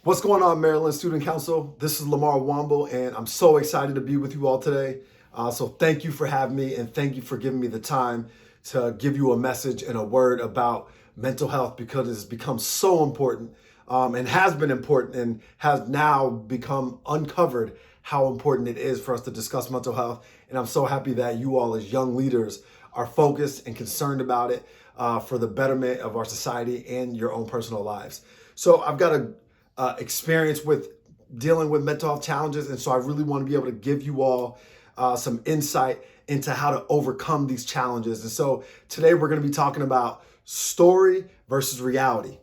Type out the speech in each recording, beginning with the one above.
What's going on, Maryland Student Council? This is Lamar Womble, and I'm so excited to be with you all today. So thank you for having me, and thank you for giving me the time to give you a message and a word about mental health, because it's become so important and has been important and has now become uncovered how important it is for us to discuss mental health. And I'm so happy that you all as young leaders are focused and concerned about it for the betterment of our society and your own personal lives. So I've got a experience with dealing with mental health challenges. And so I really want to be able to give you all some insight into how to overcome these challenges. And so today we're going to be talking about story versus reality.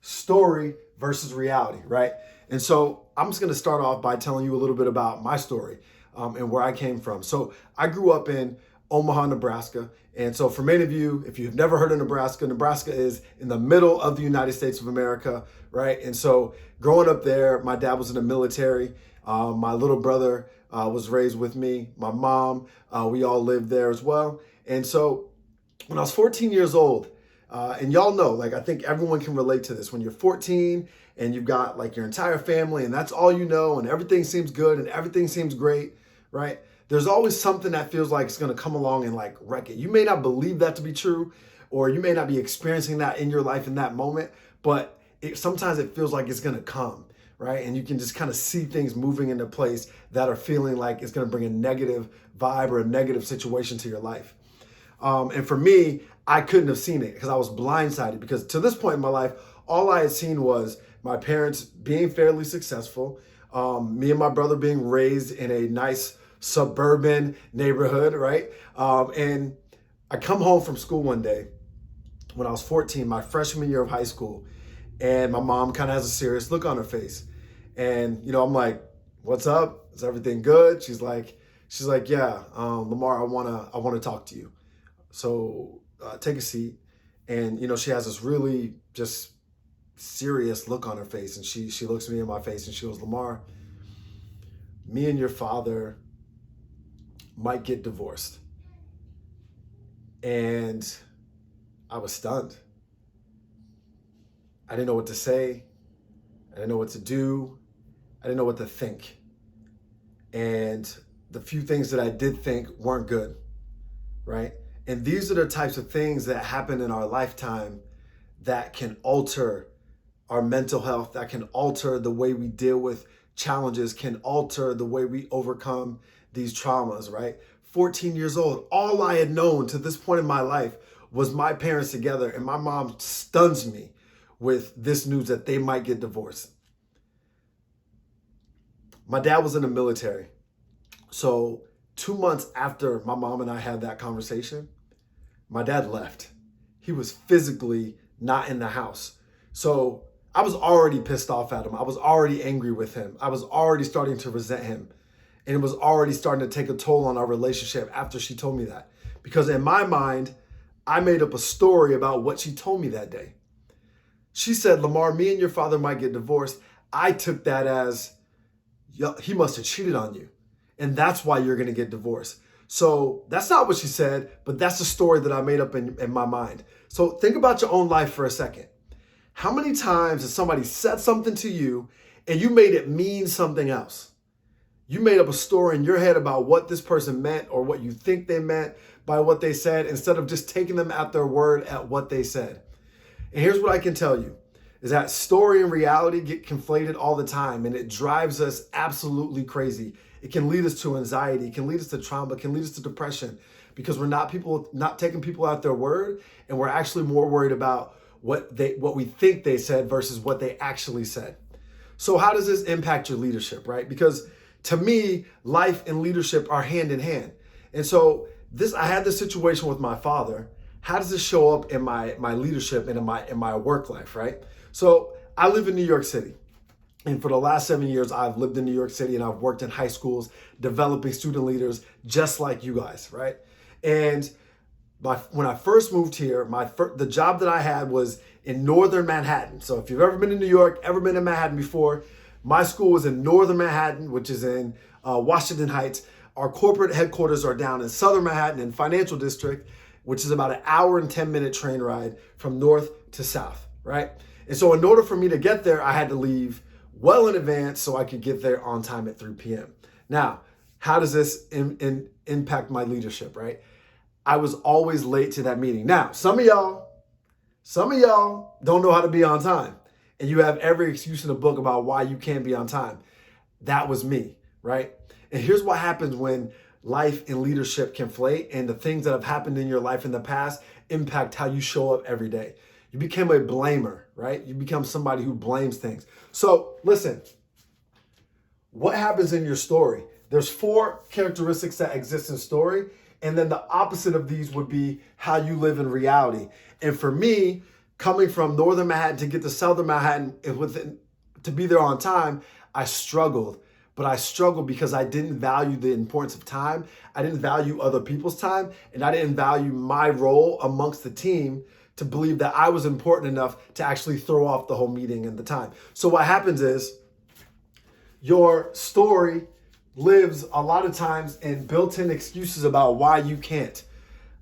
Story versus reality, right? And so I'm just going to start off by telling you a little bit about my story and where I came from. So I grew up in Omaha, Nebraska. And so for many of you, if you've never heard of Nebraska, Nebraska is in the middle of the United States of America, right? And so growing up there, my dad was in the military. My little brother was raised with me. My mom, we all lived there as well. And so when I was 14 years old, and y'all know, like, I think everyone can relate to this. When you're 14 and you've got like your entire family and that's all you know and everything seems good and everything seems great, right? There's always something that feels like it's going to come along and like wreck it. You may not believe that to be true, or you may not be experiencing that in your life in that moment, but sometimes it feels like it's going to come, right? And you can just kind of see things moving into place that are feeling like it's going to bring a negative vibe or a negative situation to your life. And for me, I couldn't have seen it because I was blindsided, because to this point in my life, all I had seen was my parents being fairly successful, me and my brother being raised in a nice suburban neighborhood, right? And I come home from school one day when I was 14, my freshman year of high school, and my mom kind of has a serious look on her face. And, I'm like, what's up? Is everything good? She's like, yeah, Lamar, I wanna talk to you. So take a seat. And, she has this really just serious look on her face. And she looks me in my face and she goes, Lamar, me and your father might get divorced. And I was stunned. I didn't know what to say. I didn't know what to do. I didn't know what to think. And the few things that I did think weren't good, right? And these are the types of things that happen in our lifetime that can alter our mental health, that can alter the way we deal with challenges, can alter the way we overcome these traumas, right? 14 years old, all I had known to this point in my life was my parents together, and my mom stuns me with this news that they might get divorced. My dad was in the military. So 2 months after my mom and I had that conversation, my dad left. He was physically not in the house. So I was already pissed off at him. I was already angry with him. I was already starting to resent him. And it was already starting to take a toll on our relationship after she told me that. Because in my mind, I made up a story about what she told me that day. She said, Lamar, me and your father might get divorced. I took that as, he must have cheated on you. And that's why you're going to get divorced. So that's not what she said, but that's the story that I made up in my mind. So think about your own life for a second. How many times has somebody said something to you and you made it mean something else? You made up a story in your head about what this person meant or what you think they meant by what they said, instead of just taking them at their word at what they said. And here's what I can tell you, is that story and reality get conflated all the time, and it drives us absolutely crazy. It can lead us to anxiety, it can lead us to trauma, it can lead us to depression, because we're not taking people at their word, and we're actually more worried about what we think they said versus what they actually said. So how does this impact your leadership, right? Because to me, life and leadership are hand in hand. And so I had this situation with my father. How does this show up in my leadership and in my work life, right? So I live in New York City. And for the last 7 years, I've lived in New York City, and I've worked in high schools, developing student leaders just like you guys, right? And when I first moved here, the job that I had was in northern Manhattan. So if you've ever been in New York, ever been in Manhattan before, my school was in northern Manhattan, which is in Washington Heights. Our corporate headquarters are down in southern Manhattan in Financial District, which is about an hour and 10-minute train ride from north to south, right? And so in order for me to get there, I had to leave well in advance so I could get there on time at 3 p.m. Now, how does this impact my leadership, right? I was always late to that meeting. Now, some of y'all don't know how to be on time, and you have every excuse in the book about why you can't be on time. That was me, right? And here's what happens when life and leadership conflate, and the things that have happened in your life in the past impact how you show up every day. You become a blamer, right? You become somebody who blames things. So listen, what happens in your story? There's 4 characteristics that exist in story, and then the opposite of these would be how you live in reality. And for me, coming from Northern Manhattan to get to Southern Manhattan to be there on time, I struggled. But I struggled because I didn't value the importance of time. I didn't value other people's time, and I didn't value my role amongst the team to believe that I was important enough to actually throw off the whole meeting and the time. So what happens is your story lives a lot of times in built-in excuses about why you can't.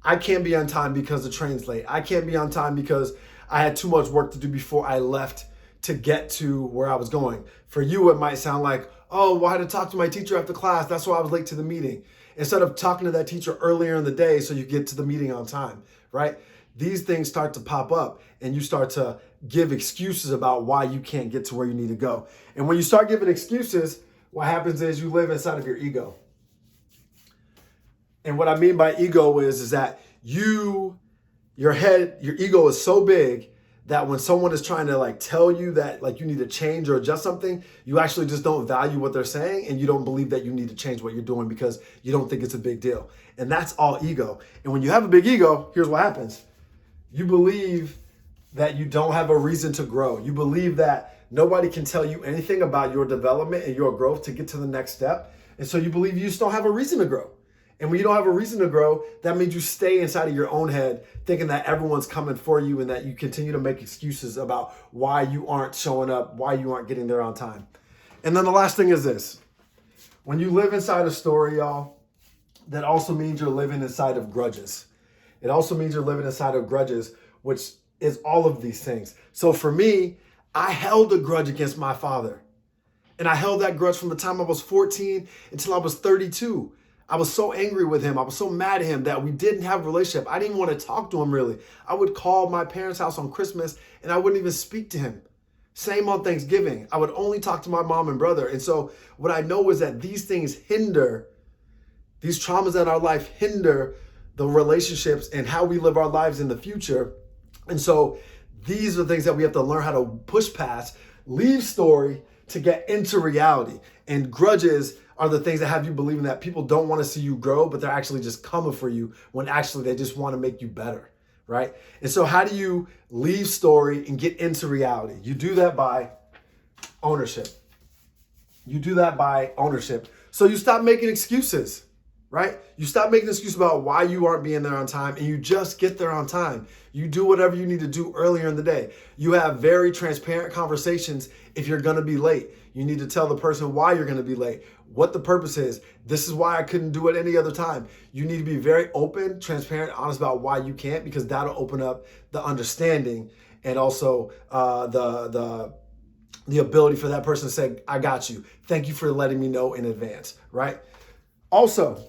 I can't be on time because the train's late. I can't be on time because I had too much work to do before I left to get to where I was going. For you, it might sound like, oh, well, I had to talk to my teacher after class. That's why I was late to the meeting. Instead of talking to that teacher earlier in the day so you get to the meeting on time, right? These things start to pop up, and you start to give excuses about why you can't get to where you need to go. And when you start giving excuses, what happens is you live inside of your ego. And what I mean by ego is that your ego is so big that when someone is trying to tell you that you need to change or adjust something, you actually just don't value what they're saying, and you don't believe that you need to change what you're doing because you don't think it's a big deal. And that's all ego. And when you have a big ego, here's what happens. You believe that you don't have a reason to grow. You believe that nobody can tell you anything about your development and your growth to get to the next step. And so you believe you just don't have a reason to grow. And when you don't have a reason to grow, that means you stay inside of your own head thinking that everyone's coming for you, and that you continue to make excuses about why you aren't showing up, why you aren't getting there on time. And then the last thing is this. When you live inside a story, y'all, that also means you're living inside of grudges. It also means you're living inside of grudges, which is all of these things. So for me, I held a grudge against my father. And I held that grudge from the time I was 14 until I was 32. I was so angry with him. I was so mad at him that we didn't have a relationship. I didn't want to talk to him really. I would call my parents' house on Christmas and I wouldn't even speak to him. Same on Thanksgiving. I would only talk to my mom and brother. And so what I know is that these things hinder, these traumas in our life hinder the relationships and how we live our lives in the future. And so these are things that we have to learn how to push past, leave story to get into reality. And grudges are the things that have you believing that people don't want to see you grow, but they're actually just coming for you when actually they just want to make you better, right? And so how do you leave story and get into reality? You do that by ownership. So you stop making excuses, right? You stop making excuses about why you aren't being there on time, and you just get there on time. You do whatever you need to do earlier in the day. You have very transparent conversations if you're going to be late. You need to tell the person why you're going to be late, what the purpose is. This is why I couldn't do it any other time. You need to be very open, transparent, honest about why you can't, because that'll open up the understanding and also the ability for that person to say, I got you. Thank you for letting me know in advance, right? Also,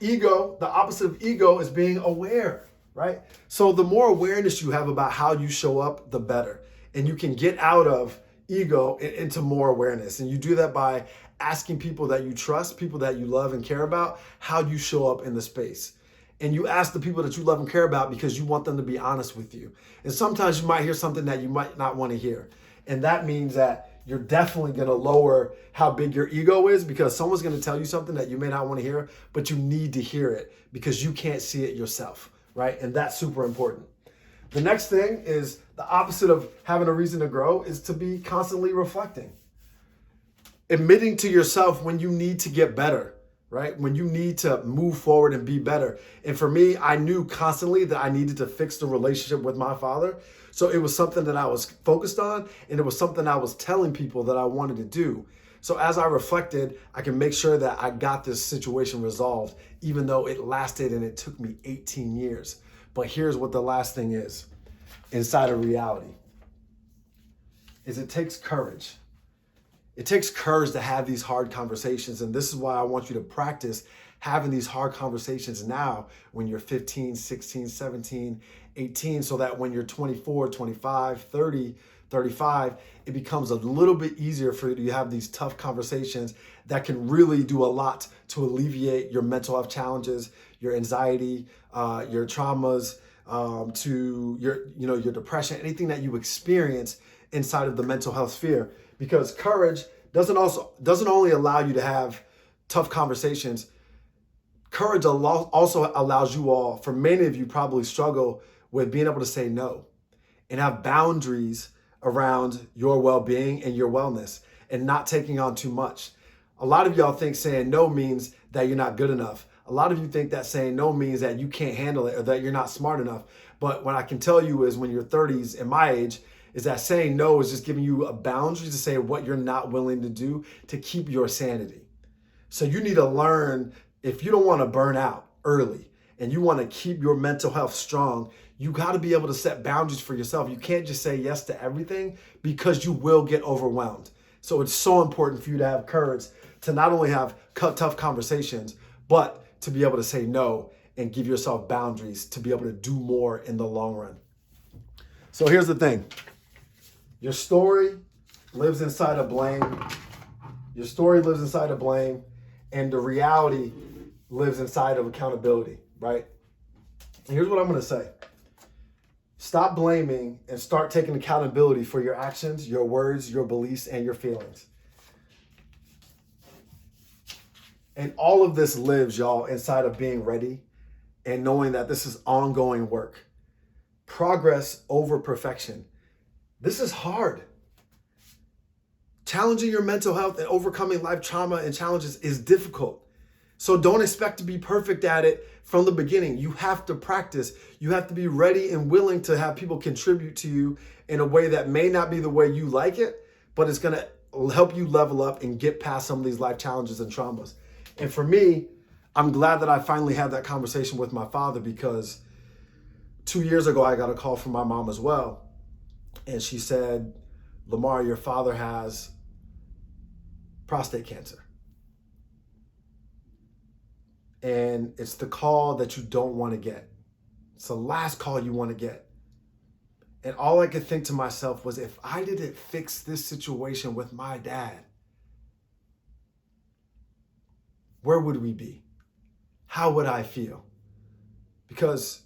ego, the opposite of ego is being aware, right? So the more awareness you have about how you show up, the better. And you can get out of ego into more awareness. And you do that by asking people that you trust, people that you love and care about, how you show up in the space. And you ask the people that you love and care about because you want them to be honest with you. And sometimes you might hear something that you might not want to hear. And that means that you're definitely going to lower how big your ego is, because someone's going to tell you something that you may not want to hear, but you need to hear it because you can't see it yourself, right? And that's super important. The next thing is the opposite of having a reason to grow is to be constantly reflecting. Admitting to yourself when you need to get better, right? When you need to move forward and be better. And for me, I knew constantly that I needed to fix the relationship with my father. So it was something that I was focused on, and it was something I was telling people that I wanted to do. So as I reflected, I can make sure that I got this situation resolved, even though it lasted and it took me 18 years. But here's what the last thing is inside of reality, is it takes courage. It takes courage to have these hard conversations. And this is why I want you to practice having these hard conversations now when you're 15, 16, 17, 18, so that when you're 24, 25, 30, 35, it becomes a little bit easier for you to have these tough conversations that can really do a lot to alleviate your mental health challenges, your anxiety, your traumas, to your depression, anything that you experience inside of the mental health sphere. Because courage doesn't only allow you to have tough conversations. Courage also allows you all, for many of you probably struggle with being able to say no and have boundaries around your well-being and your wellness and not taking on too much. A lot of y'all think saying no means that you're not good enough. A lot of you think that saying no means that you can't handle it or that you're not smart enough. But what I can tell you is when you're 30s and my age, is that saying no is just giving you a boundary to say what you're not willing to do to keep your sanity. So you need to learn, if you don't want to burn out early and you want to keep your mental health strong, you got to be able to set boundaries for yourself. You can't just say yes to everything because you will get overwhelmed. So it's so important for you to have courage to not only have tough conversations, but to be able to say no and give yourself boundaries to be able to do more in the long run. So here's the thing. Your story lives inside of blame. Your story lives inside of blame, and the reality lives inside of accountability, right? And here's what I'm going to say. Stop blaming and start taking accountability for your actions, your words, your beliefs, and your feelings. And all of this lives, y'all, inside of being ready and knowing that this is ongoing work. Progress over perfection. This is hard. Challenging your mental health and overcoming life trauma and challenges is difficult. So don't expect to be perfect at it from the beginning. You have to practice. You have to be ready and willing to have people contribute to you in a way that may not be the way you like it, but it's going to help you level up and get past some of these life challenges and traumas. And for me, I'm glad that I finally had that conversation with my father, because 2 years ago, I got a call from my mom as well. And she said, Lamar, your father has prostate cancer. And it's the call that you don't want to get. It's the last call you want to get. And all I could think to myself was, if I didn't fix this situation with my dad, where would we be? How would I feel? Because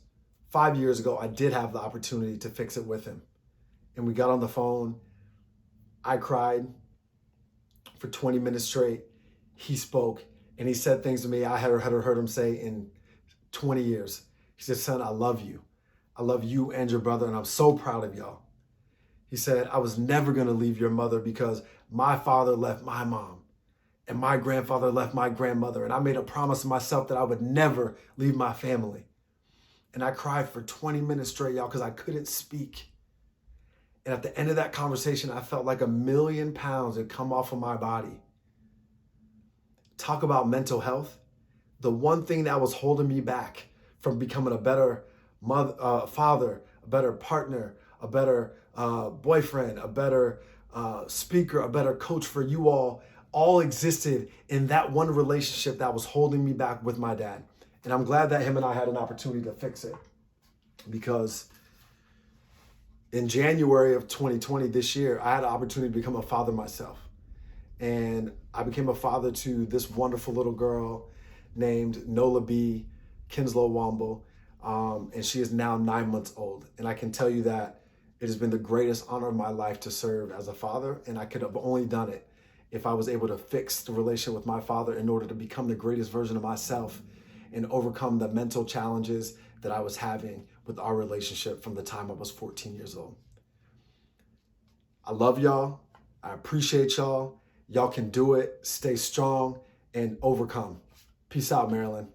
5 years ago, I did have the opportunity to fix it with him. And we got on the phone. I cried for 20 minutes straight. He spoke and he said things to me I hadn't heard him say in 20 years. He said, son, I love you. I love you and your brother, and I'm so proud of y'all. He said, I was never going to leave your mother because my father left my mom and my grandfather left my grandmother. And I made a promise to myself that I would never leave my family. And I cried for 20 minutes straight, y'all, because I couldn't speak. And at the end of that conversation, I felt like 1,000,000 pounds had come off of my body. Talk about mental health. The one thing that was holding me back from becoming a better father, a better partner, a better boyfriend, a better speaker, a better coach for you all existed in that one relationship that was holding me back with my dad. And I'm glad that him and I had an opportunity to fix it, because in January of 2020, this year, I had an opportunity to become a father myself. And I became a father to this wonderful little girl named Nola B. Kinslow Womble. And she is now 9 months old. And I can tell you that it has been the greatest honor of my life to serve as a father. And I could have only done it if I was able to fix the relationship with my father in order to become the greatest version of myself and overcome the mental challenges that I was having with our relationship from the time I was 14 years old. I love y'all. I appreciate y'all. Y'all can do it. Stay strong and overcome. Peace out, Maryland.